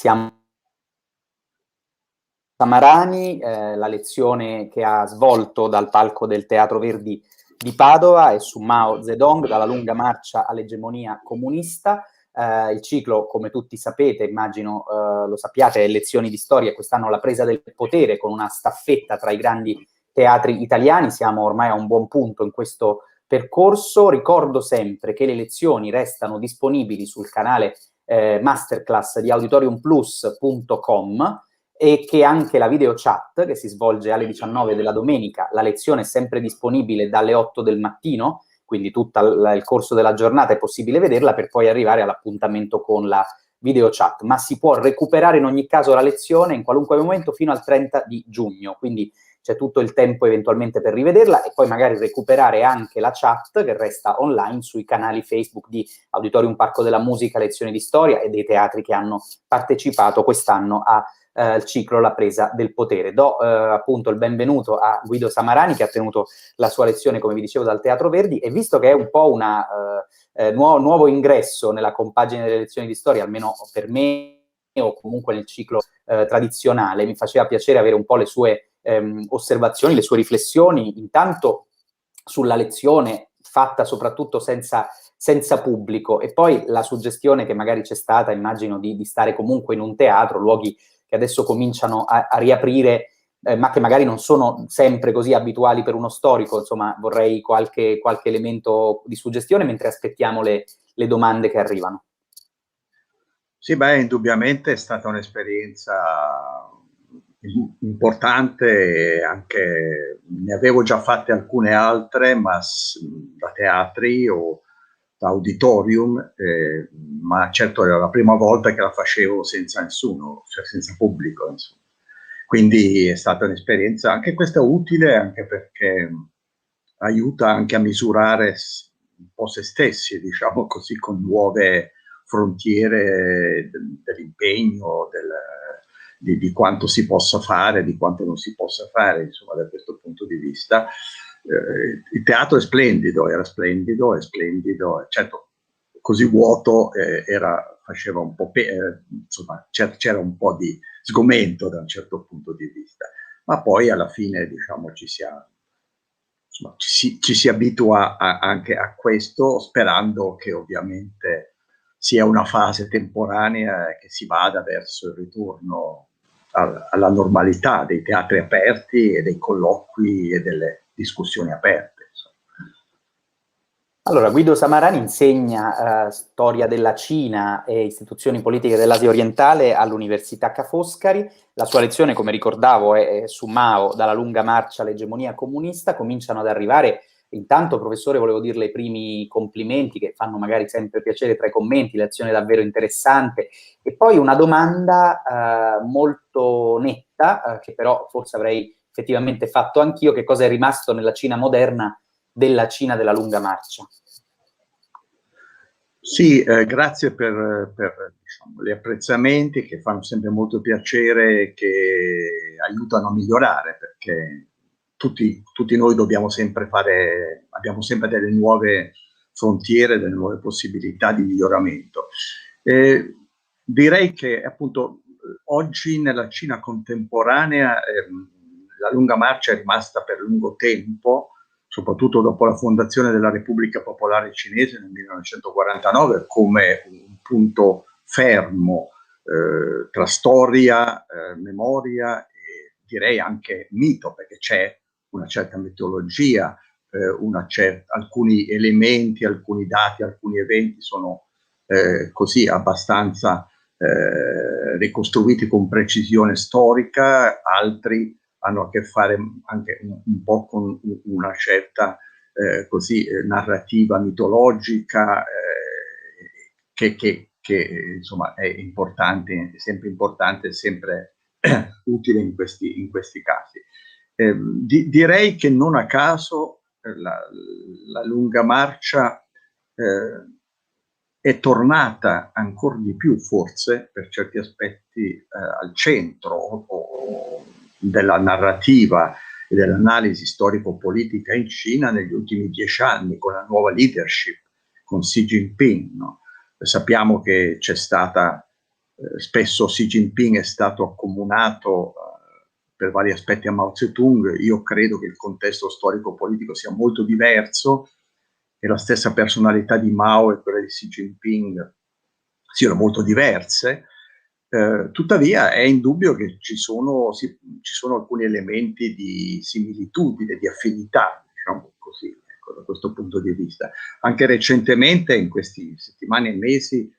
Siamo Samarani, la lezione che ha svolto dal palco del Teatro Verdi di Padova è su Mao Zedong, dalla lunga marcia all'egemonia comunista. Il ciclo, come tutti sapete, immagino lo sappiate, è lezioni di storia, quest'anno la presa del potere con una staffetta tra i grandi teatri italiani. Siamo ormai a un buon punto in questo percorso. Ricordo sempre che le lezioni restano disponibili sul canale masterclass di auditoriumplus.com e che anche la video chat, che si svolge alle 19 della domenica, la lezione è sempre disponibile dalle 8 del mattino, quindi tutto il corso della giornata è possibile vederla per poi arrivare all'appuntamento con la video chat, ma si può recuperare in ogni caso la lezione in qualunque momento fino al 30 di giugno, quindi c'è tutto il tempo eventualmente per rivederla e poi magari recuperare anche la chat che resta online sui canali Facebook di Auditorium Parco della Musica, Lezioni di Storia e dei teatri che hanno partecipato quest'anno al ciclo La presa del potere. Do appunto il benvenuto a Guido Samarani, che ha tenuto la sua lezione, come vi dicevo, dal Teatro Verdi, e visto che è un po' un nuovo ingresso nella compagine delle lezioni di storia, almeno per me o comunque nel ciclo tradizionale, mi faceva piacere avere un po' le sue osservazioni, le sue riflessioni, intanto sulla lezione fatta soprattutto senza pubblico, e poi la suggestione che magari c'è stata, immagino, di stare comunque in un teatro, luoghi che adesso cominciano a riaprire, ma che magari non sono sempre così abituali per uno storico. Insomma, vorrei qualche elemento di suggestione mentre aspettiamo le domande che arrivano. Sì, beh, indubbiamente è stata un'esperienza importante, anche ne avevo già fatte alcune altre, ma da teatri o da auditorium, ma certo era la prima volta che la facevo senza nessuno, cioè senza pubblico, insomma. Quindi è stata un'esperienza, anche questa utile, anche perché aiuta anche a misurare un po' se stessi, diciamo così, con nuove frontiere dell'impegno, di quanto si possa fare, di quanto non si possa fare, insomma, da questo punto di vista. Il teatro è splendido, era splendido, è splendido, certo, così vuoto faceva un po', insomma, c'era un po' di sgomento da un certo punto di vista, ma poi alla fine, diciamo, ci si abitua anche a questo, sperando che ovviamente sia una fase temporanea e che si vada verso il ritorno alla normalità dei teatri aperti e dei colloqui e delle discussioni aperte. Allora, Guido Samarani insegna storia della Cina e istituzioni politiche dell'Asia orientale all'Università Ca' Foscari. La sua lezione, come ricordavo, è su Mao, dalla lunga marcia all'egemonia comunista. Cominciano ad arrivare, intanto, professore, volevo dirle i primi complimenti che fanno magari sempre piacere tra i commenti, lezione davvero interessante, e poi una domanda molto netta, che però forse avrei effettivamente fatto anch'io: che cosa è rimasto nella Cina moderna della Cina della lunga marcia? Sì, grazie per diciamo, gli apprezzamenti, che fanno sempre molto piacere, che aiutano a migliorare, perché tutti noi abbiamo sempre delle nuove frontiere, delle nuove possibilità di miglioramento. Direi che appunto oggi nella Cina contemporanea la lunga marcia è rimasta per lungo tempo, soprattutto dopo la fondazione della Repubblica Popolare Cinese nel 1949, come un punto fermo tra storia, memoria e direi anche mito, perché c'è una certa mitologia, alcuni elementi, alcuni dati, alcuni eventi sono così abbastanza ricostruiti con precisione storica, altri hanno a che fare anche un po' con una certa narrativa mitologica che insomma è importante, è sempre importante, è sempre utile in questi casi. Direi che non a caso la lunga marcia è tornata ancora di più, forse, per certi aspetti, al centro della narrativa e dell'analisi storico-politica in Cina negli ultimi 10 anni, con la nuova leadership, con Xi Jinping, no? Sappiamo che c'è stata spesso Xi Jinping è stato accomunato per vari aspetti a Mao Zedong. Io credo che il contesto storico-politico sia molto diverso e la stessa personalità di Mao e quella di Xi Jinping siano molto diverse. Tuttavia è indubbio che ci sono alcuni elementi di similitudine, di affinità, diciamo così, ecco, da questo punto di vista. Anche recentemente, in queste settimane e mesi,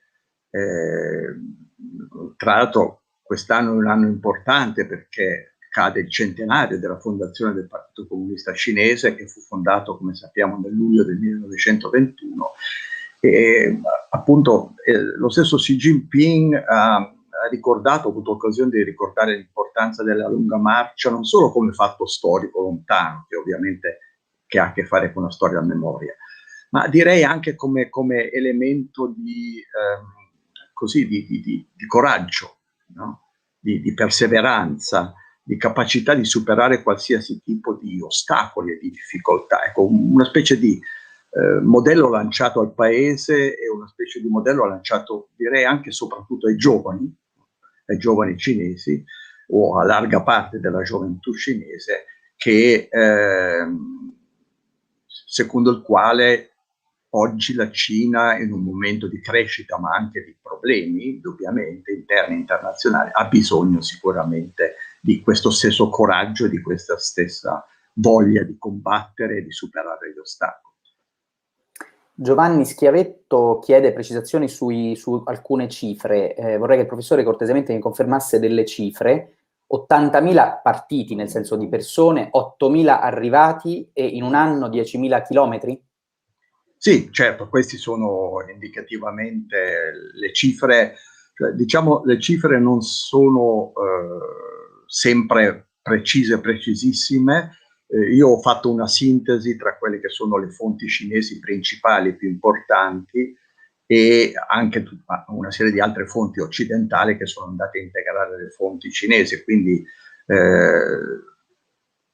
tra l'altro quest'anno è un anno importante perché cade il centenario della fondazione del Partito Comunista Cinese, che fu fondato, come sappiamo, nel luglio del 1921. E appunto lo stesso Xi Jinping ha ricordato, ha avuto occasione di ricordare l'importanza della lunga marcia, non solo come fatto storico lontano, che ovviamente che ha a che fare con la storia della memoria, ma direi anche come elemento di coraggio, no? di perseveranza, di capacità di superare qualsiasi tipo di ostacoli e di difficoltà. Ecco, una specie di modello lanciato al paese e una specie di modello lanciato, direi, anche e soprattutto ai giovani cinesi o a larga parte della gioventù cinese, che secondo il quale oggi la Cina, in un momento di crescita ma anche di problemi, indubbiamente, interni e internazionali, ha bisogno sicuramente di questo stesso coraggio e di questa stessa voglia di combattere e di superare gli ostacoli. Giovanni Schiavetto chiede precisazioni su alcune cifre. Vorrei che il professore cortesemente mi confermasse delle cifre. 80.000 partiti, nel senso di persone, 8.000 arrivati e in un anno 10.000 chilometri? Sì, certo, queste sono indicativamente le cifre. Cioè, diciamo, le cifre non sono sempre precisissime. Io ho fatto una sintesi tra quelle che sono le fonti cinesi principali più importanti e anche una serie di altre fonti occidentali che sono andate a integrare le fonti cinesi. Quindi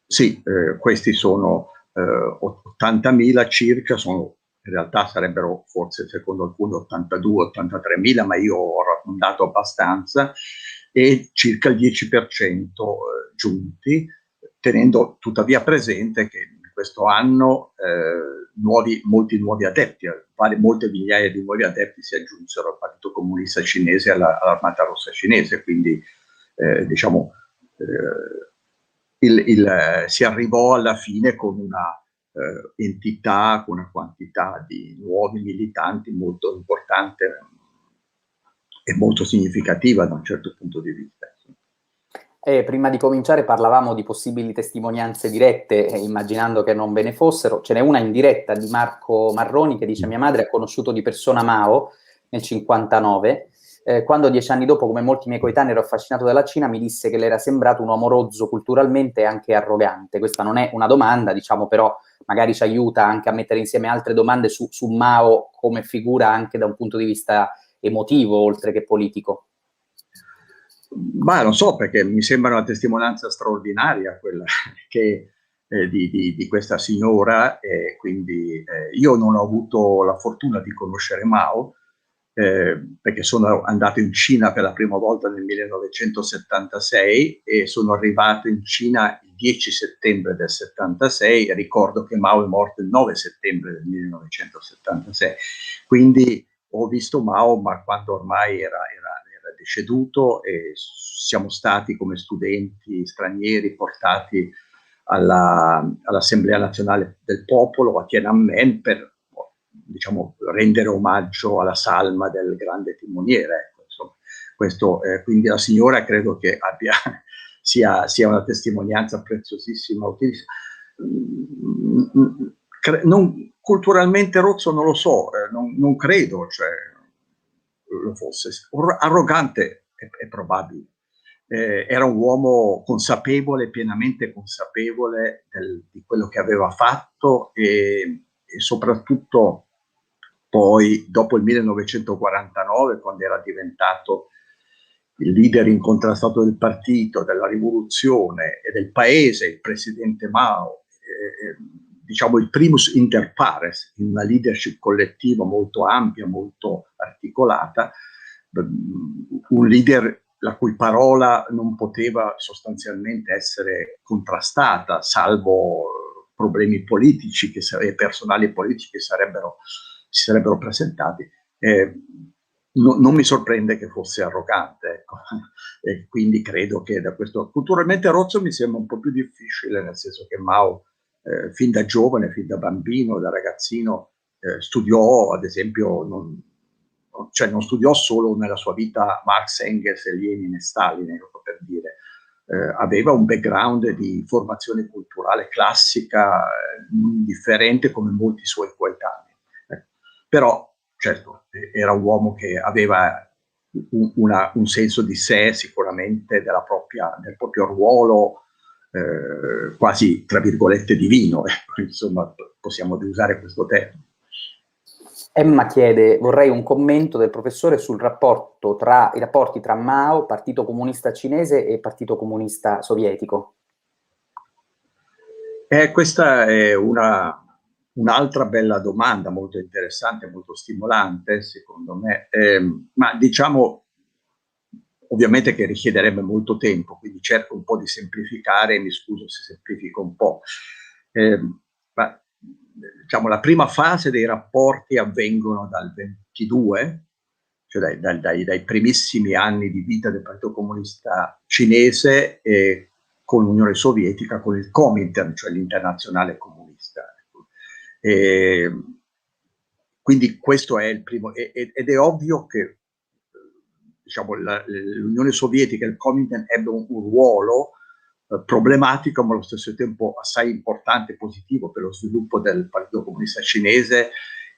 sì, questi sono 80.000 circa, in realtà sarebbero forse secondo alcuni 82-83.000, ma io ho raccontato abbastanza, e circa il 10% giunti, tenendo tuttavia presente che in questo anno molti nuovi adepti, molte migliaia di nuovi adepti si aggiunsero al Partito Comunista Cinese e all'Armata Rossa Cinese, quindi diciamo si arrivò alla fine con una entità, con una quantità di nuovi militanti molto importante e molto significativa da un certo punto di vista. Prima di cominciare parlavamo di possibili testimonianze dirette, immaginando che non ve ne fossero. Ce n'è una in diretta di Marco Marroni che dice: mia madre ha conosciuto di persona Mao nel 59, quando 10 anni dopo, come molti miei coetanei, ero affascinato dalla Cina, mi disse che le era sembrato un uomo rozzo culturalmente e anche arrogante. Questa non è una domanda, diciamo, però magari ci aiuta anche a mettere insieme altre domande su Mao come figura anche da un punto di vista emotivo, oltre che politico. Ma non so, perché mi sembra una testimonianza straordinaria quella di questa signora, quindi io non ho avuto la fortuna di conoscere Mao, perché sono andato in Cina per la prima volta nel 1976 e sono arrivato in Cina il 10 settembre del 76, e ricordo che Mao è morto il 9 settembre del 1976, quindi ho visto Mao, ma quando ormai era deceduto, e siamo stati come studenti stranieri portati all'Assemblea Nazionale del Popolo a Tiananmen per, diciamo, rendere omaggio alla salma del grande timoniere. Insomma, questo, quindi la signora credo che sia una testimonianza preziosissima, utilissima. Culturalmente rozzo non lo so, non credo, cioè, lo fosse. Arrogante è probabile. Era un uomo consapevole, pienamente consapevole di quello che aveva fatto, e soprattutto poi dopo il 1949, quando era diventato il leader incontrastato del partito, della rivoluzione e del paese, il presidente Mao, diciamo il primus inter pares, in una leadership collettiva molto ampia, molto articolata, un leader la cui parola non poteva sostanzialmente essere contrastata, salvo problemi politici personali e politici che si sarebbero presentati. Non mi sorprende che fosse arrogante, ecco. E quindi credo che da questo... Culturalmente Rozzo mi sembra un po' più difficile, nel senso che Mao, fin da giovane, fin da bambino, da ragazzino, studiò, ad esempio, non studiò solo nella sua vita Marx, Engels, Lenin e Stalin, ecco, per dire. Aveva un background di formazione culturale classica, differente come molti suoi coetanei. Però, certo, era un uomo che aveva un senso di sé, sicuramente del proprio ruolo, quasi, tra virgolette, divino. Insomma, possiamo usare questo termine. Emma chiede, vorrei un commento del professore sul rapporto i rapporti tra Mao, Partito Comunista Cinese e Partito Comunista Sovietico. Questa è un'altra bella domanda, molto interessante, molto stimolante, secondo me, ma diciamo, ovviamente che richiederebbe molto tempo, quindi cerco un po' di semplificare, e mi scuso se semplifico un po'. Ma diciamo, la prima fase dei rapporti avvengono dal 22, cioè dai primissimi anni di vita del Partito Comunista Cinese con l'Unione Sovietica, con il Comintern, cioè l'Internazionale Comunista. Quindi questo è il primo, ed è ovvio che diciamo, l'Unione Sovietica e il Comintern ebbero un ruolo problematico, ma allo stesso tempo assai importante e positivo per lo sviluppo del Partito Comunista Cinese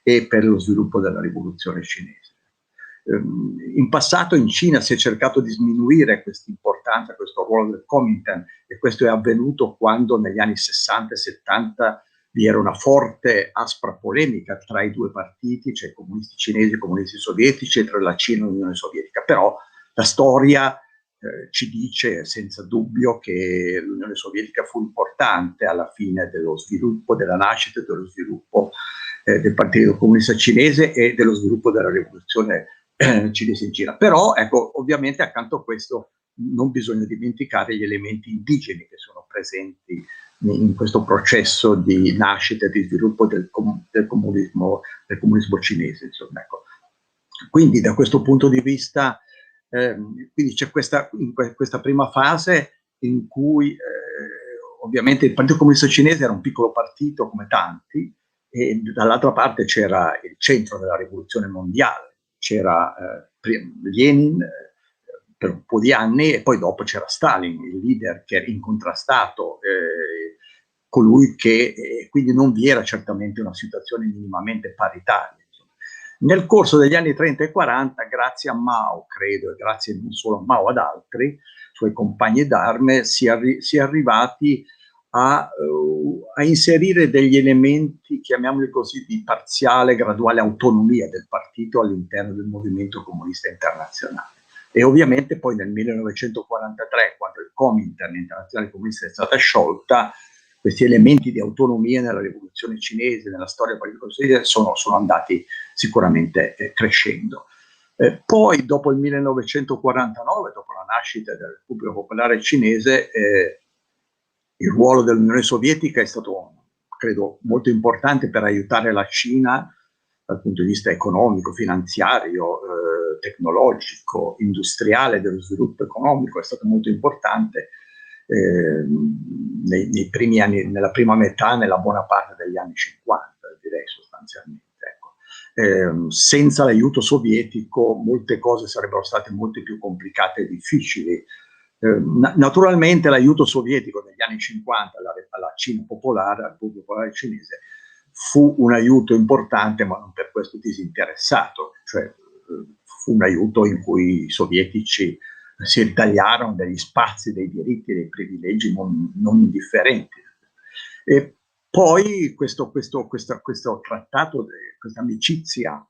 e per lo sviluppo della rivoluzione cinese. In passato in Cina si è cercato di sminuire questa importanza, questo ruolo del Comintern, e questo è avvenuto quando negli anni 60 e 70 vi era una forte, aspra polemica tra i due partiti, cioè i comunisti cinesi e i comunisti sovietici, e tra la Cina e l'Unione Sovietica. Però la storia ci dice senza dubbio che l'Unione Sovietica fu importante alla fine dello sviluppo, della nascita e dello sviluppo del Partito Comunista Cinese e dello sviluppo della rivoluzione cinese in Cina. Però, ecco, ovviamente accanto a questo non bisogna dimenticare gli elementi indigeni che sono presenti in questo processo di nascita e di sviluppo del comunismo cinese, insomma, ecco. Quindi da questo punto di vista quindi c'è questa prima fase in cui ovviamente il Partito Comunista Cinese era un piccolo partito come tanti, e dall'altra parte c'era il centro della rivoluzione mondiale, c'era Lenin per un po' di anni, e poi dopo c'era Stalin, il leader che era incontrastato, colui che quindi non vi era certamente una situazione minimamente paritaria. Nel corso degli anni 30 e 40, grazie a Mao, credo, e grazie non solo a Mao, ad altri suoi compagni d'arme, si è arrivati a inserire degli elementi, chiamiamoli così, di parziale, graduale autonomia del partito all'interno del movimento comunista internazionale. E ovviamente poi nel 1943, quando il Comintern, l'Internazionale Comunista, è stata sciolta, questi elementi di autonomia nella rivoluzione cinese, nella storia politica cinese, sono andati sicuramente crescendo. Poi, dopo il 1949, dopo la nascita della Repubblica Popolare Cinese, il ruolo dell'Unione Sovietica è stato, credo, molto importante per aiutare la Cina dal punto di vista economico, finanziario, tecnologico, industriale, dello sviluppo economico. È stato molto importante nei primi anni, nella prima metà, nella buona parte degli anni 50, direi sostanzialmente. Ecco. Senza l'aiuto sovietico molte cose sarebbero state molto più complicate e difficili. Naturalmente l'aiuto sovietico negli anni 50 alla Cina popolare, alla Repubblica Popolare Cinese, fu un aiuto importante, ma non per questo disinteressato, cioè fu un aiuto in cui i sovietici si ritagliarono degli spazi, dei diritti, dei privilegi non indifferenti. E poi questo trattato, questa amicizia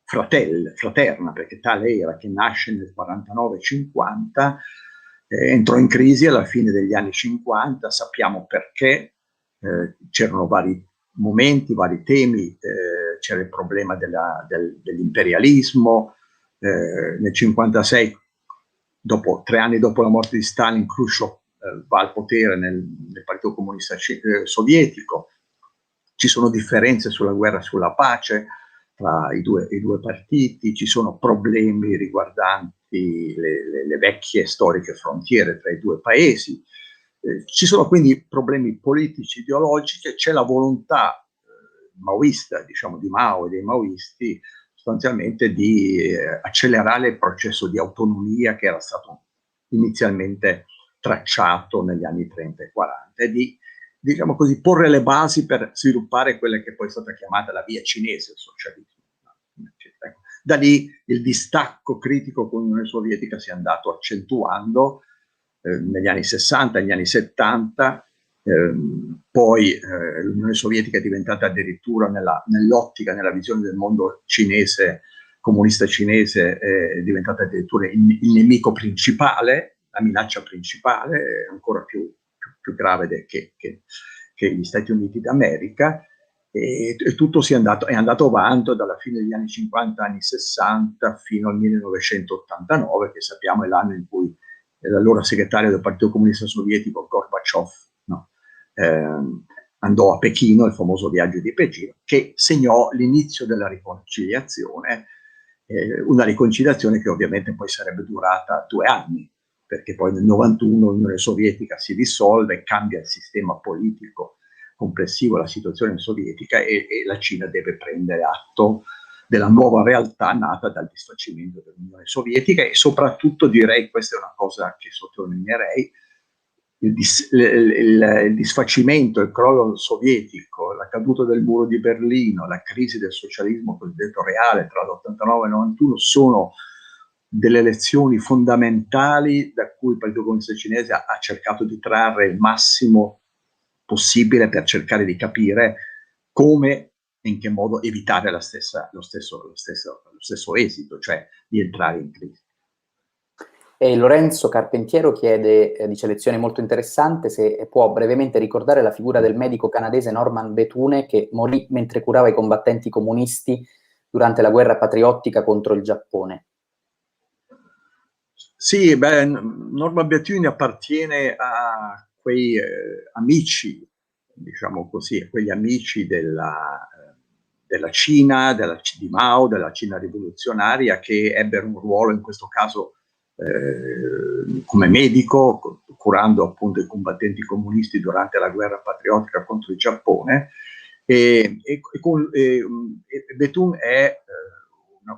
fraterna, perché tale era, che nasce nel 49-50, entrò in crisi alla fine degli anni 50, sappiamo perché, c'erano vari momenti, vari temi, c'era il problema dell'imperialismo, nel 1956, 3 anni dopo la morte di Stalin, Khrushchev va al potere nel Partito Comunista Sovietico. Ci sono differenze sulla guerra e sulla pace tra i due partiti, ci sono problemi riguardanti le vecchie storiche frontiere tra i due paesi, ci sono quindi problemi politici, ideologici, c'è la volontà maoista, diciamo di Mao e dei maoisti, sostanzialmente di accelerare il processo di autonomia che era stato inizialmente tracciato negli anni 30 e 40 e di, diciamo così, porre le basi per sviluppare quella che poi è stata chiamata la via cinese, il socialismo. Da lì il distacco critico con l'Unione Sovietica si è andato accentuando negli anni 60, negli anni 70, poi l'Unione Sovietica è diventata addirittura nell'ottica, nella visione del mondo cinese, comunista cinese, è diventata addirittura il nemico principale, la minaccia principale, ancora più grave che gli Stati Uniti d'America, e tutto è andato avanti dalla fine degli anni 50, anni 60, fino al 1989, che sappiamo è l'anno in cui l'allora segretario del Partito Comunista Sovietico, Gorbaciov, andò a Pechino, il famoso viaggio di Pechino, che segnò l'inizio della riconciliazione, una riconciliazione che ovviamente poi sarebbe durata 2 anni, perché poi nel 91 l'Unione Sovietica si dissolve, cambia il sistema politico complessivo, la situazione sovietica, e la Cina deve prendere atto della nuova realtà nata dal disfacimento dell'Unione Sovietica, e soprattutto direi, questa è una cosa che sottolineerei, il disfacimento, il crollo sovietico, la caduta del muro di Berlino, la crisi del socialismo cosiddetto reale tra l'89 e il 91 sono delle lezioni fondamentali da cui il Partito Comunista Cinese ha cercato di trarre il massimo possibile per cercare di capire come e in che modo evitare lo stesso esito, cioè di entrare in crisi. E Lorenzo Carpentiero chiede, dice lezione molto interessante, se può brevemente ricordare la figura del medico canadese Norman Bethune che morì mentre curava i combattenti comunisti durante la guerra patriottica contro il Giappone. Sì, beh, Norman Bethune appartiene a quei amici, diciamo così, a quegli amici della Cina, di Mao, della Cina rivoluzionaria, che ebbero un ruolo in questo caso come medico, curando appunto i combattenti comunisti durante la guerra patriottica contro il Giappone, e Bethune è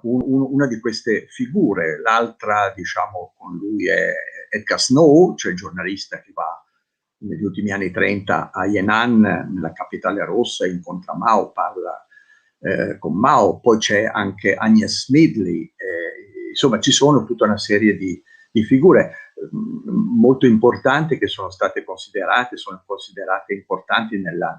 una di queste figure. L'altra, diciamo, con lui è Edgar Snow, cioè il giornalista che va negli ultimi anni 30 a Yan'an, nella capitale rossa, incontra Mao, parla con Mao. Poi c'è anche Agnes Smedley, insomma ci sono tutta una serie di figure molto importanti che sono considerate importanti nella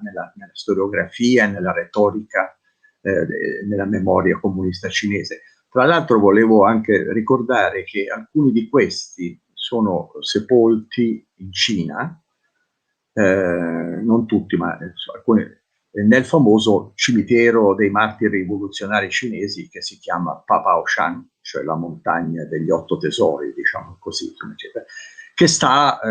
storiografia e nella retorica, nella memoria comunista cinese. Tra l'altro volevo anche ricordare che alcuni di questi sono sepolti in Cina, non tutti, ma alcuni, nel famoso cimitero dei martiri rivoluzionari cinesi che si chiama Papaoshan, cioè la montagna degli 8 tesori, diciamo così, eccetera, che sta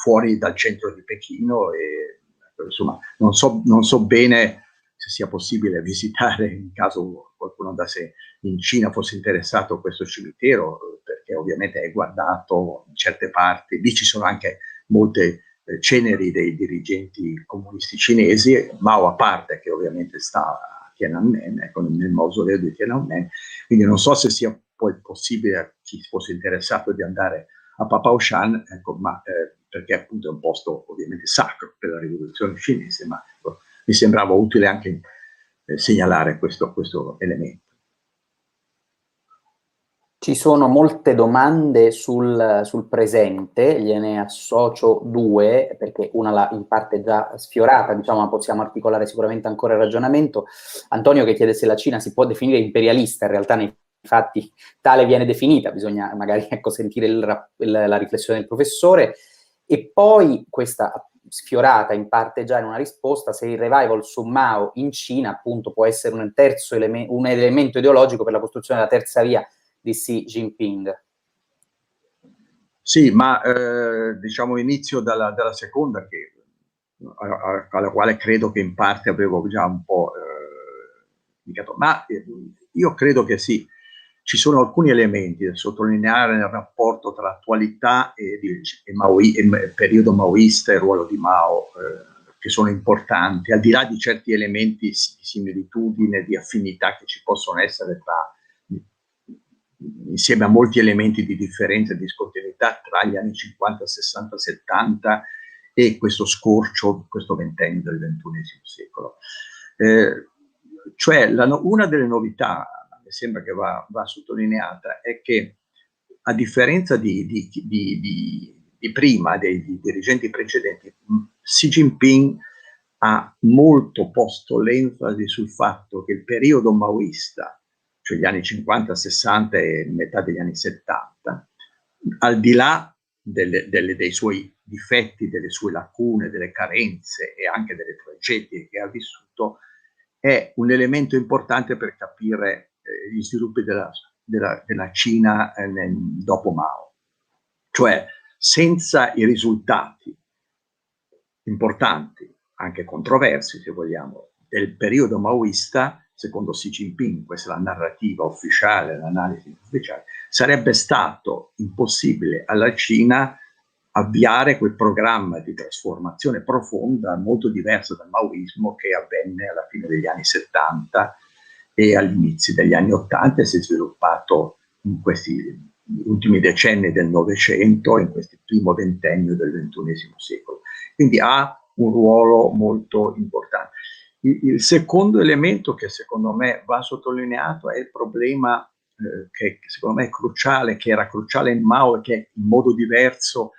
fuori dal centro di Pechino, e insomma non so bene se sia possibile visitare, in caso qualcuno andasse in Cina fosse interessato a questo cimitero, perché ovviamente è guardato in certe parti. Lì ci sono anche molte ceneri dei dirigenti comunisti cinesi, Mao a parte, che ovviamente sta a Tiananmen, ecco, nel mausoleo di Tiananmen. Quindi non so se sia poi possibile a chi fosse interessato di andare a Papaoshan, ecco, ma perché appunto è un posto ovviamente sacro per la rivoluzione cinese, ma ecco, mi sembrava utile anche segnalare questo elemento. Ci sono molte domande sul presente, gliene associo 2, perché una l'ha in parte già sfiorata, diciamo, ma possiamo articolare sicuramente ancora il ragionamento. Antonio che chiede se la Cina si può definire imperialista, in realtà nei fatti tale viene definita, bisogna magari sentire la riflessione del professore. E poi questa sfiorata in parte già in una risposta, se il revival su Mao in Cina appunto può essere un elemento ideologico per la costruzione della terza via di Xi Jinping. Sì, ma diciamo inizio dalla seconda, alla quale credo che in parte avevo già un po' indicato, ma io credo che sì, ci sono alcuni elementi da sottolineare nel rapporto tra attualità e periodo maoista e il ruolo di Mao, che sono importanti, al di là di certi elementi di similitudine, di affinità che ci possono essere insieme a molti elementi di differenza e discontinuità tra gli anni 50, 60, 70 e questo scorcio, questo ventennio del XXI secolo. Cioè, una delle novità, mi sembra che va sottolineata, è che a differenza di prima, dei dirigenti precedenti, Xi Jinping ha molto posto l'enfasi sul fatto che il periodo maoista, cioè gli anni 50, 60 e metà degli anni 70, al di là dei suoi difetti, delle sue lacune, delle carenze e anche delle tragedie che ha vissuto, è un elemento importante per capire gli sviluppi della Cina dopo Mao. Cioè, senza i risultati importanti, anche controversi se vogliamo, del periodo maoista, secondo Xi Jinping, questa è la narrativa ufficiale, l'analisi ufficiale, sarebbe stato impossibile alla Cina avviare quel programma di trasformazione profonda molto diverso dal maoismo che avvenne alla fine degli anni 70 e all'inizio degli anni 80 e si è sviluppato in questi ultimi decenni del Novecento, in questo primo ventennio del XXI secolo. Quindi ha un ruolo molto importante. Il secondo elemento che secondo me va sottolineato è il problema che secondo me è cruciale, che era cruciale in Mao e che è in modo diverso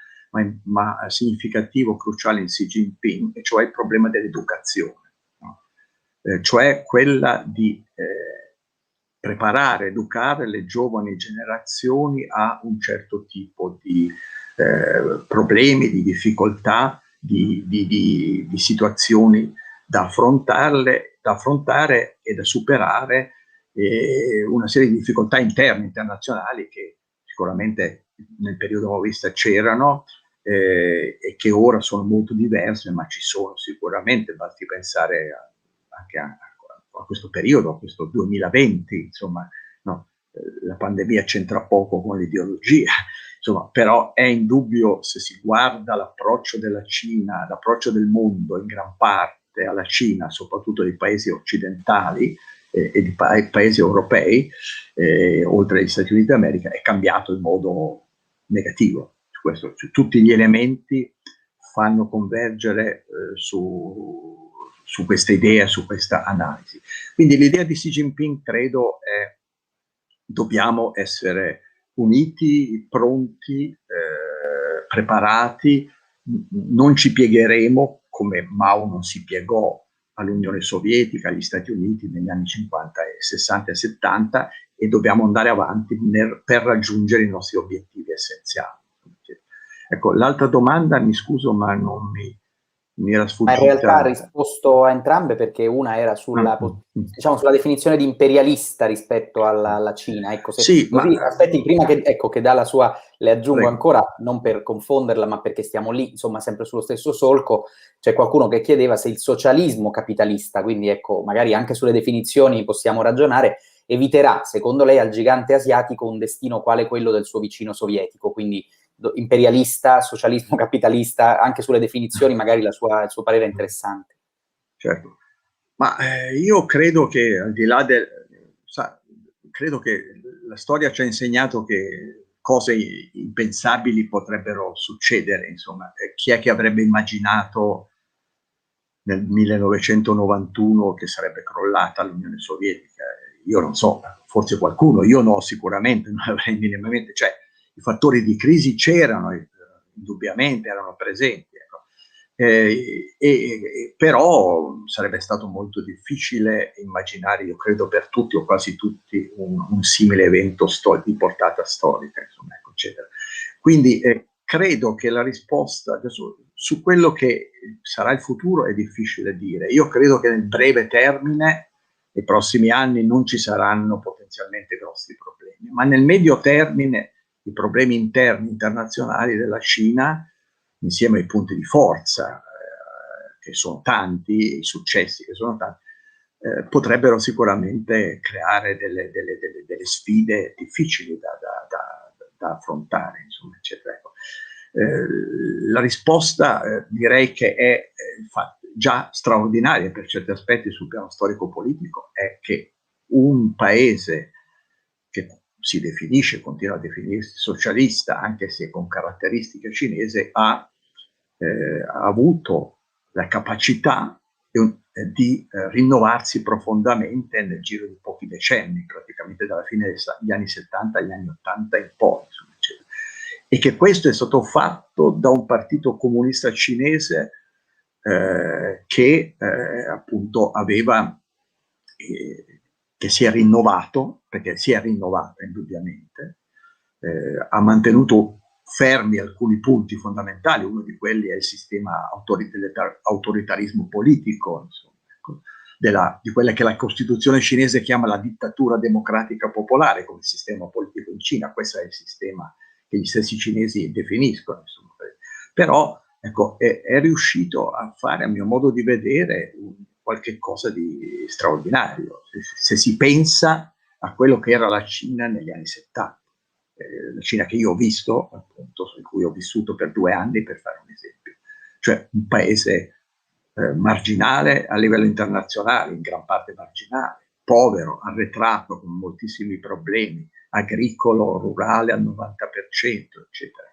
ma significativo, cruciale in Xi Jinping, e cioè il problema dell'educazione, no? Cioè quella di preparare, educare le giovani generazioni a un certo tipo di problemi, di difficoltà, di situazioni da affrontare e da superare, una serie di difficoltà interne, internazionali, che sicuramente nel periodo maoista c'erano e che ora sono molto diverse, ma ci sono sicuramente, basti pensare anche a questo periodo, a questo 2020, insomma, no? La pandemia c'entra poco con l'ideologia, insomma, però è indubbio, se si guarda l'approccio della Cina, l'approccio del mondo in gran parte alla Cina, soprattutto dei paesi occidentali e di paesi europei, oltre agli Stati Uniti d'America, è cambiato in modo negativo. Questo, cioè, tutti gli elementi fanno convergere su questa idea, su questa analisi. Quindi l'idea di Xi Jinping, credo, è: dobbiamo essere uniti, pronti, preparati, non ci piegheremo come Mao non si piegò all'Unione Sovietica, agli Stati Uniti negli anni 50, 60 e 70, e dobbiamo andare avanti per raggiungere i nostri obiettivi essenziali. Ecco, l'altra domanda, mi scuso, ma non mi era sfuggita. Ma in realtà ha risposto a entrambe, perché una era sulla definizione di imperialista rispetto alla Cina. Ecco, se sì, così, aspetti, prima che dà la sua, le aggiungo ancora, non per confonderla, ma perché stiamo lì, insomma, sempre sullo stesso solco. C'è qualcuno che chiedeva se il socialismo capitalista, quindi ecco, magari anche sulle definizioni possiamo ragionare, eviterà, secondo lei, al gigante asiatico un destino quale quello del suo vicino sovietico, quindi imperialista, socialismo capitalista, anche sulle definizioni magari il suo parere è interessante. Certo, ma io credo che al di là credo che la storia ci ha insegnato che cose impensabili potrebbero succedere, insomma. Chi è che avrebbe immaginato nel 1991 che sarebbe crollata l'Unione Sovietica? Io non so, forse qualcuno, io no, sicuramente, non avrei minimamente, cioè i fattori di crisi c'erano, indubbiamente erano presenti, ecco. Però sarebbe stato molto difficile immaginare, io credo per tutti o quasi tutti, un simile evento di portata storica, insomma, ecco, eccetera. Quindi credo che la risposta adesso su quello che sarà il futuro è difficile dire. Io credo che nel breve termine nei prossimi anni non ci saranno potenzialmente grossi problemi, ma nel medio termine i problemi interni, internazionali della Cina, insieme ai punti di forza, che sono tanti, i successi che sono tanti, potrebbero sicuramente creare delle sfide difficili da affrontare, insomma, eccetera. Ecco. La risposta direi che è già straordinaria per certi aspetti sul piano storico-politico, è che un paese che si definisce, continua a definirsi socialista, anche se con caratteristiche cinesi, ha avuto la capacità di rinnovarsi profondamente nel giro di pochi decenni, praticamente dalla fine degli anni 70 agli anni 80 in poi, insomma, eccetera. E che questo è stato fatto da un partito comunista cinese che appunto aveva, che si è rinnovato, perché si è rinnovato indubbiamente, ha mantenuto fermi alcuni punti fondamentali, uno di quelli è il sistema autoritarismo politico, insomma, ecco, di quella che la Costituzione cinese chiama la dittatura democratica popolare come sistema politico in Cina. Questo è il sistema che gli stessi cinesi definiscono, insomma. Però ecco, è riuscito a fare, a mio modo di vedere, qualche cosa di straordinario, se si pensa a quello che era la Cina negli anni 70. La Cina che io ho visto, appunto, in cui ho vissuto per 2 anni, per fare un esempio. Cioè un paese marginale a livello internazionale, in gran parte marginale, povero, arretrato, con moltissimi problemi, agricolo, rurale al 90%, eccetera.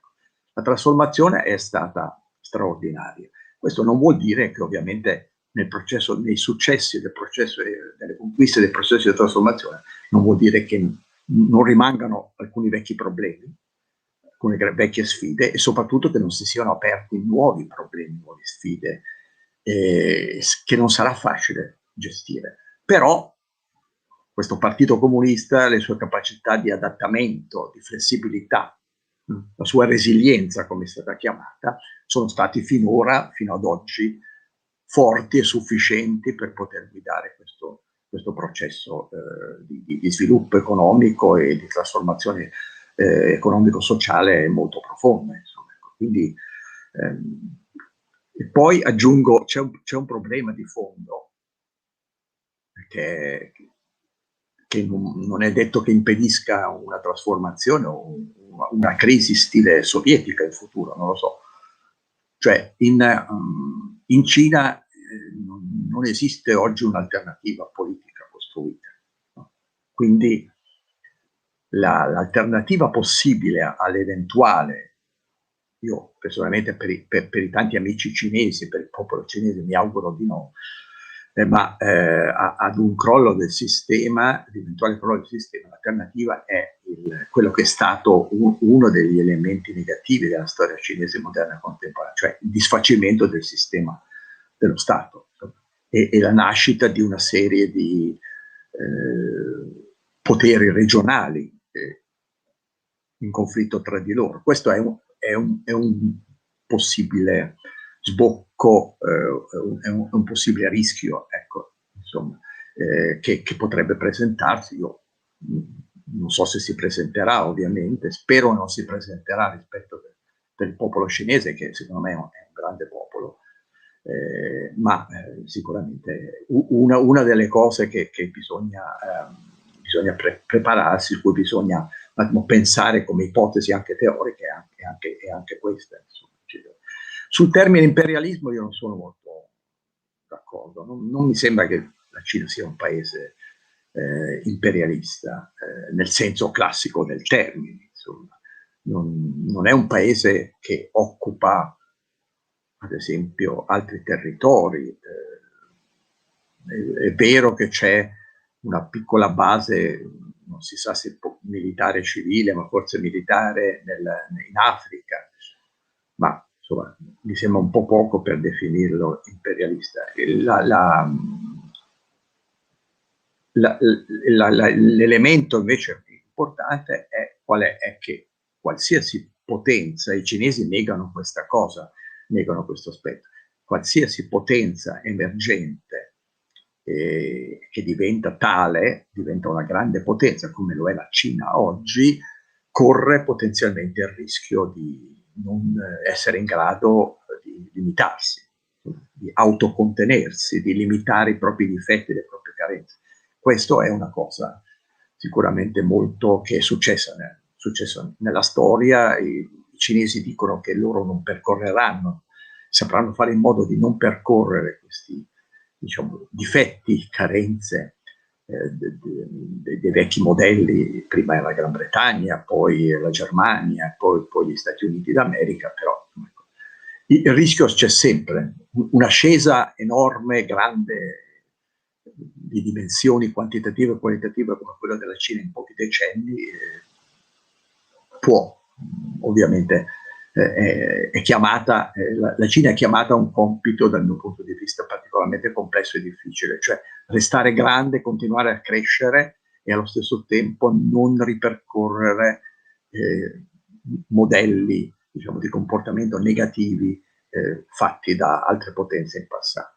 La trasformazione è stata straordinaria. Questo non vuol dire che ovviamente nel processo, nei successi del processo, delle conquiste del processo di trasformazione, non vuol dire che non rimangano alcuni vecchi problemi, alcune vecchie sfide, e soprattutto che non si siano aperti nuovi problemi, nuove sfide, che non sarà facile gestire. Però questo partito comunista, le sue capacità di adattamento, di flessibilità, la sua resilienza, come è stata chiamata, sono stati finora, fino ad oggi, forti e sufficienti per poter guidare questo processo di sviluppo economico e di trasformazione economico-sociale molto profonda. Insomma. Quindi, e poi aggiungo, c'è un problema di fondo che non è detto che impedisca una trasformazione o una crisi stile sovietica in futuro, non lo so. Cioè in Cina non esiste oggi un'alternativa politica costruita. No? Quindi l'alternativa possibile all'eventuale, io personalmente per i tanti amici cinesi, per il popolo cinese mi auguro di no, ma ad un crollo del sistema, l'eventuale crollo del sistema, l'alternativa è quello che è stato uno degli elementi negativi della storia cinese moderna contemporanea, cioè il disfacimento del sistema dello Stato e la nascita di una serie di poteri regionali in conflitto tra di loro. Questo è un possibile sbocco, è un possibile rischio, ecco, insomma, che potrebbe presentarsi. Io non so se si presenterà, ovviamente, spero non si presenterà rispetto del popolo cinese, che secondo me è un grande popolo, ma sicuramente una delle cose che bisogna prepararsi, su cui bisogna pensare come ipotesi anche teoriche, è anche questa. Insomma. Sul termine imperialismo io non sono molto d'accordo, non mi sembra che la Cina sia un paese imperialista, nel senso classico del termine, insomma. Non è un paese che occupa, ad esempio, altri territori. È vero che c'è una piccola base, non si sa se militare civile, ma forse militare in Africa, ma insomma mi sembra un po' poco per definirlo imperialista. L'elemento invece importante è che qualsiasi potenza, i cinesi negano questa cosa, negano questo aspetto, qualsiasi potenza emergente che diventa tale, diventa una grande potenza come lo è la Cina oggi, corre potenzialmente il rischio di non essere in grado di limitarsi, di autocontenersi, di limitare i propri difetti e le proprie carenze. Questo è una cosa sicuramente molto che è successa nella storia. I cinesi dicono che loro non percorreranno, sapranno fare in modo di non percorrere questi, diciamo, difetti, carenze dei vecchi modelli. Prima era la Gran Bretagna, poi la Germania, poi gli Stati Uniti d'America, però ecco, il rischio c'è sempre. Un'ascesa enorme, grande, di dimensioni quantitative e qualitative come quella della Cina in pochi decenni può, ovviamente, è chiamata, la Cina è chiamata a un compito dal mio punto di vista particolarmente complesso e difficile, cioè restare grande, continuare a crescere e allo stesso tempo non ripercorrere modelli, diciamo, di comportamento negativi fatti da altre potenze in passato.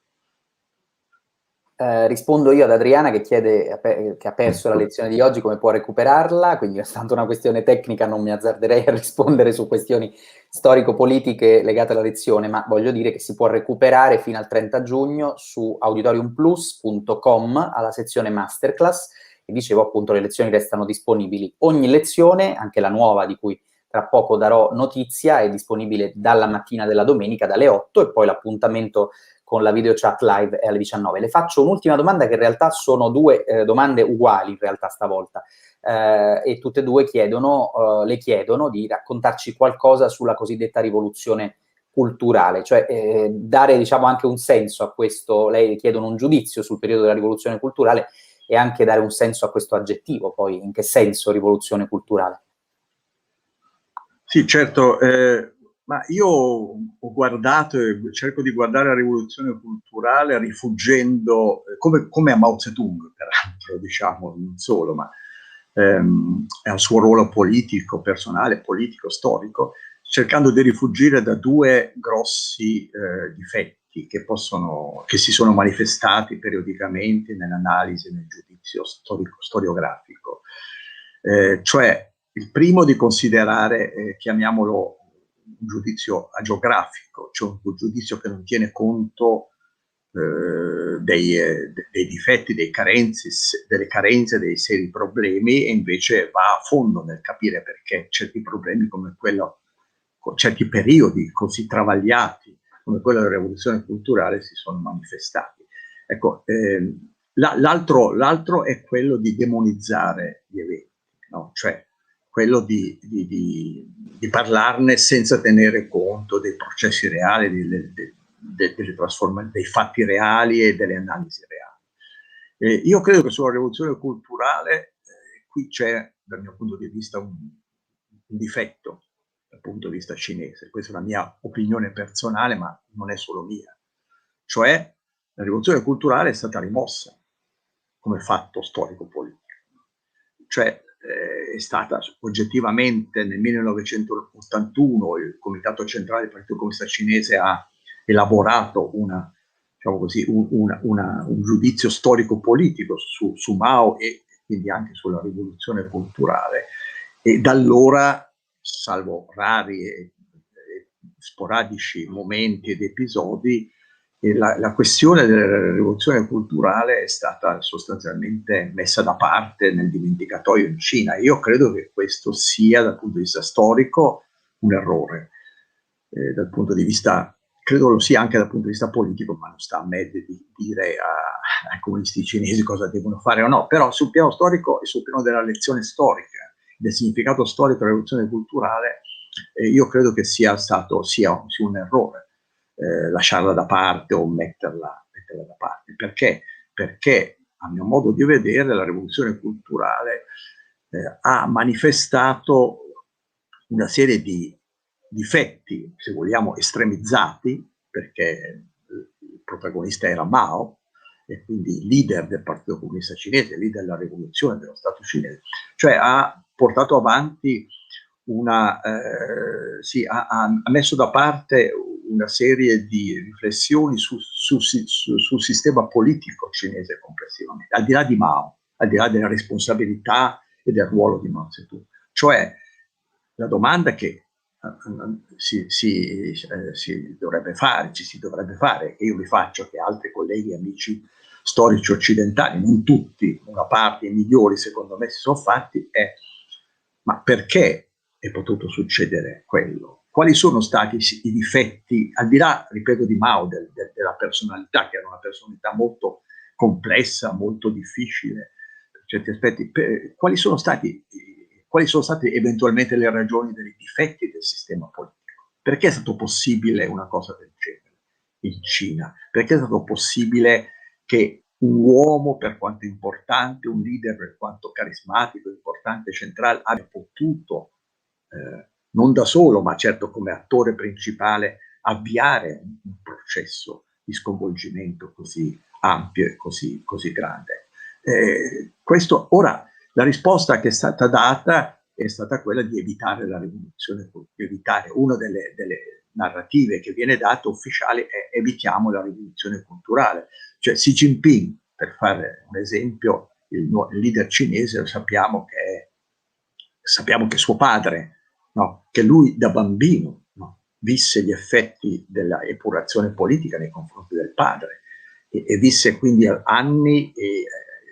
Rispondo io ad Adriana che chiede, che ha perso la lezione di oggi, come può recuperarla, quindi è stata una questione tecnica, non mi azzarderei a rispondere su questioni storico-politiche legate alla lezione, ma voglio dire che si può recuperare fino al 30 giugno su auditoriumplus.com alla sezione masterclass, e dicevo appunto le lezioni restano disponibili. Ogni lezione, anche la nuova di cui tra poco darò notizia, è disponibile dalla mattina della domenica dalle 8 e poi l'appuntamento con la video chat live è alle 19. Le faccio un'ultima domanda che in realtà sono due domande uguali in realtà stavolta e tutte e due le chiedono di raccontarci qualcosa sulla cosiddetta rivoluzione culturale, cioè dare diciamo anche un senso a questo, lei chiedono un giudizio sul periodo della rivoluzione culturale e anche dare un senso a questo aggettivo, poi in che senso rivoluzione culturale? Sì, certo, ma io ho guardato e cerco di guardare la rivoluzione culturale rifuggendo, come a Mao Zedong, peraltro, diciamo, non solo, ma al suo ruolo politico, personale, politico, storico, cercando di rifuggire da due grossi difetti che si sono manifestati periodicamente nell'analisi e nel giudizio storiografico. Cioè, il primo di considerare, chiamiamolo un giudizio agiografico, cioè un giudizio che non tiene conto dei difetti, delle carenze, dei seri problemi, e invece va a fondo nel capire perché certi problemi come quello, certi periodi così travagliati come quello della rivoluzione culturale si sono manifestati. Ecco, l'altro è quello di demonizzare gli eventi, no? Cioè quello di parlarne senza tenere conto dei processi reali, delle trasformazioni, dei fatti reali e delle analisi reali. Io credo che sulla rivoluzione culturale qui c'è, dal mio punto di vista, un difetto dal punto di vista cinese. Questa è una mia opinione personale, ma non è solo mia. Cioè, la rivoluzione culturale è stata rimossa come fatto storico-politico. Cioè, è stata oggettivamente nel 1981 il Comitato Centrale del Partito Comunista Cinese ha elaborato diciamo così, un giudizio storico-politico su Mao e quindi anche sulla rivoluzione culturale, e da allora, salvo rari e sporadici momenti ed episodi, la questione della rivoluzione culturale è stata sostanzialmente messa da parte nel dimenticatoio in Cina. Io credo che questo sia, dal punto di vista storico, un errore. Dal punto di vista, credo lo sia anche dal punto di vista politico, ma non sta a me di dire ai comunisti cinesi cosa devono fare o no. Però sul piano storico e sul piano della lezione storica, del significato storico della rivoluzione culturale, io credo che sia un errore. Lasciarla da parte o metterla da parte. Perché? Perché, a mio modo di vedere, la rivoluzione culturale ha manifestato una serie di difetti, se vogliamo, estremizzati, perché il protagonista era Mao, e quindi leader del Partito Comunista Cinese, leader della rivoluzione dello Stato cinese. Cioè ha portato avanti ha messo da parte una serie di riflessioni sul sistema politico cinese complessivamente, al di là di Mao, al di là della responsabilità e del ruolo di Mao Zedong. Cioè, la domanda che si dovrebbe fare, ci si dovrebbe fare, e io vi faccio, che altri colleghi e amici storici occidentali, non tutti, una parte, i migliori secondo me si sono fatti, è: ma perché è potuto succedere quello? Quali sono stati i difetti, al di là, ripeto, di Mao, della personalità, che era una personalità molto complessa, molto difficile per certi aspetti, quali sono state eventualmente le ragioni dei difetti del sistema politico? Perché è stato possibile una cosa del genere in Cina? Perché è stato possibile che un uomo, per quanto importante, un leader per quanto carismatico, importante, centrale, abbia potuto, non da solo, ma certo come attore principale, avviare un processo di sconvolgimento così ampio e così grande? Ora, la risposta che è stata data è stata quella di evitare la rivoluzione, evitare. Una delle narrative che viene data ufficiale è: evitiamo la rivoluzione culturale. Cioè Xi Jinping, per fare un esempio, il leader cinese, sappiamo che suo padre, no? Che lui da bambino, no? Visse gli effetti della epurazione politica nei confronti del padre e visse quindi anni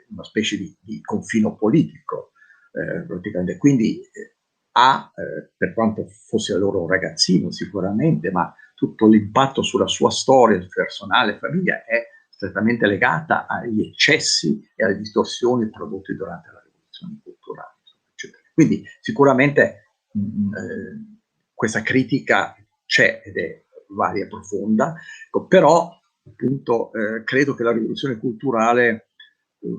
una specie di confino politico, praticamente. Quindi per quanto fosse loro un ragazzino sicuramente, ma tutto l'impatto sulla sua storia personale, famiglia, è strettamente legata agli eccessi e alle distorsioni prodotte durante la rivoluzione culturale, eccetera. Quindi sicuramente questa critica c'è ed è varia e profonda, però appunto credo che la rivoluzione culturale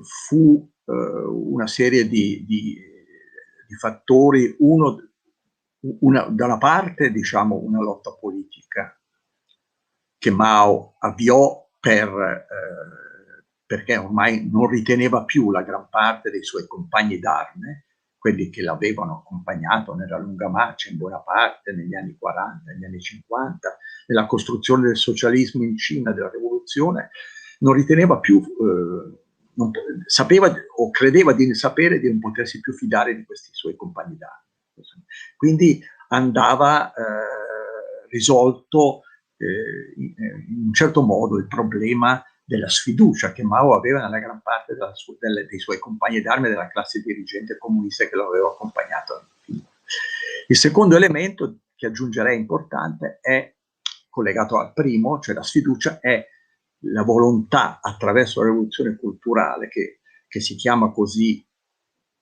fu una serie di fattori, da una parte, diciamo, una lotta politica che Mao avviò perché ormai non riteneva più la gran parte dei suoi compagni d'arme, quelli che l'avevano accompagnato nella lunga marcia in buona parte negli anni 40, negli anni 50, nella costruzione del socialismo in Cina, della rivoluzione, non riteneva più, sapeva o credeva di sapere di non potersi più fidare di questi suoi compagni d'arme. Quindi andava risolto in un certo modo il problema della sfiducia che Mao aveva nella gran parte dei suoi compagni d'arme, della classe dirigente comunista che lo aveva accompagnato. Il secondo elemento che aggiungerei importante è collegato al primo, cioè la sfiducia, è la volontà attraverso la rivoluzione culturale, che si chiama così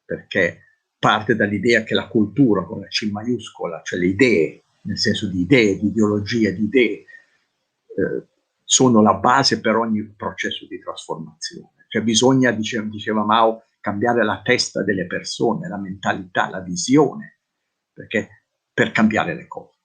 perché parte dall'idea che la cultura, con la C maiuscola, cioè le idee, nel senso di idee, di ideologia, di idee, sono la base per ogni processo di trasformazione. Cioè bisogna, diceva Mao, cambiare la testa delle persone, la mentalità, la visione, per cambiare le cose.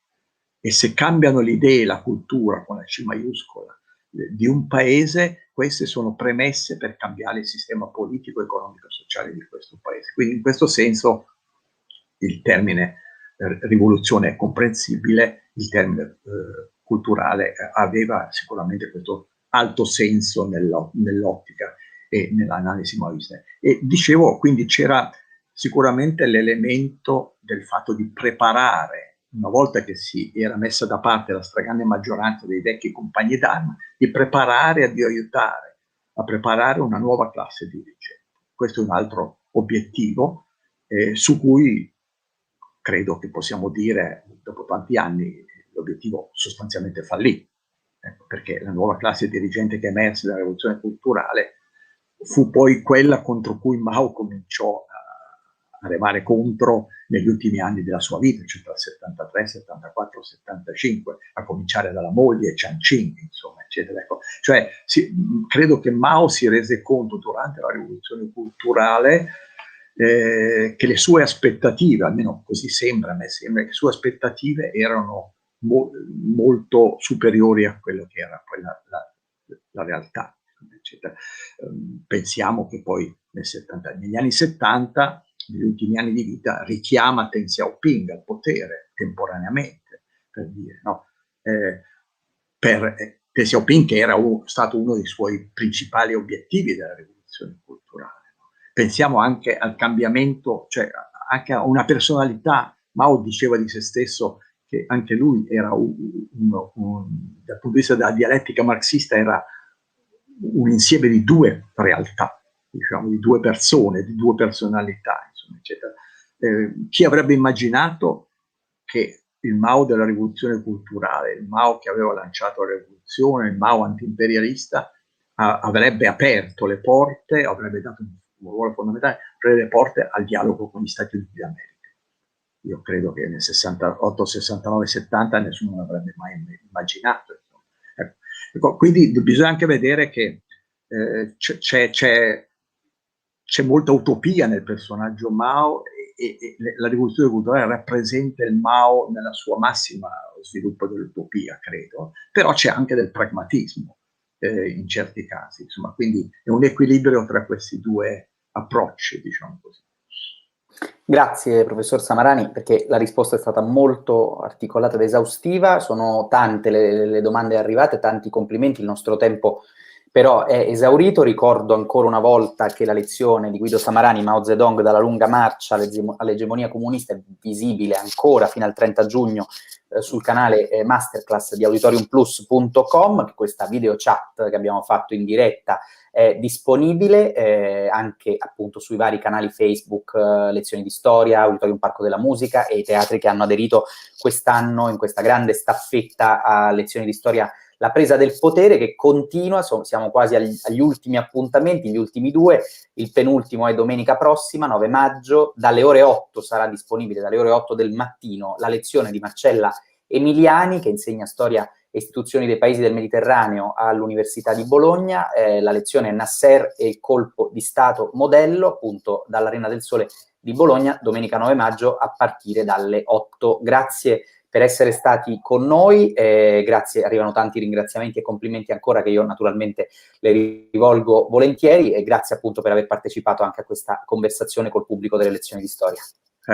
E se cambiano le idee, la cultura, con la C maiuscola, di un paese, queste sono premesse per cambiare il sistema politico, economico e sociale di questo paese. Quindi in questo senso il termine rivoluzione è comprensibile, il termine culturale aveva sicuramente questo alto senso nell'ottica e nell'analisi maoista. E dicevo, quindi c'era sicuramente l'elemento del fatto di preparare, una volta che si era messa da parte la stragrande maggioranza dei vecchi compagni d'arma, di preparare e di aiutare a preparare una nuova classe dirigente. Questo è un altro obiettivo su cui credo che possiamo dire, dopo tanti anni, l'obiettivo sostanzialmente fallì, perché la nuova classe dirigente che emerse dalla rivoluzione culturale fu poi quella contro cui Mao cominciò a remare contro negli ultimi anni della sua vita, cioè tra il 73, 74, 75, a cominciare dalla moglie Jiang Qing, insomma, eccetera. Ecco. Cioè, credo che Mao si rese conto durante la rivoluzione culturale che le sue aspettative, almeno così sembra, a me sembra che le sue aspettative erano molto superiori a quello che era poi la realtà, eccetera. Pensiamo che poi negli anni 70, negli ultimi anni di vita, richiama Deng Xiaoping al potere temporaneamente, per dire, no? per Deng Xiaoping, che era stato uno dei suoi principali obiettivi della rivoluzione culturale. Pensiamo anche al cambiamento, cioè anche a una personalità. Mao diceva di se stesso che anche lui era dal punto di vista della dialettica marxista, era un insieme di due realtà, diciamo, di due persone, di due personalità, insomma, eccetera. Chi avrebbe immaginato che il Mao della rivoluzione culturale, il Mao che aveva lanciato la rivoluzione, il Mao antiimperialista, avrebbe aperto le porte, avrebbe dato un ruolo fondamentale, aprire le porte al dialogo con gli Stati Uniti d'America. Io credo che nel 68, 69, 70 nessuno l'avrebbe mai immaginato. Ecco, quindi bisogna anche vedere che c'è molta utopia nel personaggio Mao, e la rivoluzione culturale rappresenta il Mao nella sua massima sviluppo dell'utopia, credo, però c'è anche del pragmatismo in certi casi, insomma, quindi è un equilibrio tra questi due approcci, diciamo così. Grazie professor Samarani, perché la risposta è stata molto articolata ed esaustiva, sono tante le domande arrivate, tanti complimenti, il nostro tempo però è esaurito. Ricordo ancora una volta che la lezione di Guido Samarani, Mao Zedong dalla lunga marcia all'egemonia comunista, è visibile ancora fino al 30 giugno sul canale masterclass di auditoriumplus.com, che questa video chat che abbiamo fatto in diretta è disponibile anche appunto sui vari canali Facebook, lezioni di storia, Auditorium Parco della Musica e i teatri che hanno aderito quest'anno in questa grande staffetta a lezioni di storia La presa del potere, che continua, siamo quasi agli ultimi appuntamenti, gli ultimi due, il penultimo è domenica prossima, 9 maggio, dalle ore 8 sarà disponibile, dalle ore 8 del mattino, la lezione di Marcella Emiliani, che insegna storia e istituzioni dei paesi del Mediterraneo all'Università di Bologna. La lezione è Nasser e il colpo di Stato modello, appunto dall'Arena del Sole di Bologna, domenica 9 maggio a partire dalle 8. Grazie per essere stati con noi, grazie, arrivano tanti ringraziamenti e complimenti ancora che io naturalmente le rivolgo volentieri, e grazie appunto per aver partecipato anche a questa conversazione col pubblico delle lezioni di storia.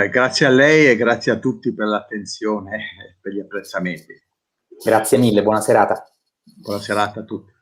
Grazie a lei e grazie a tutti per l'attenzione e per gli apprezzamenti. Grazie mille, buona serata. Buona serata a tutti.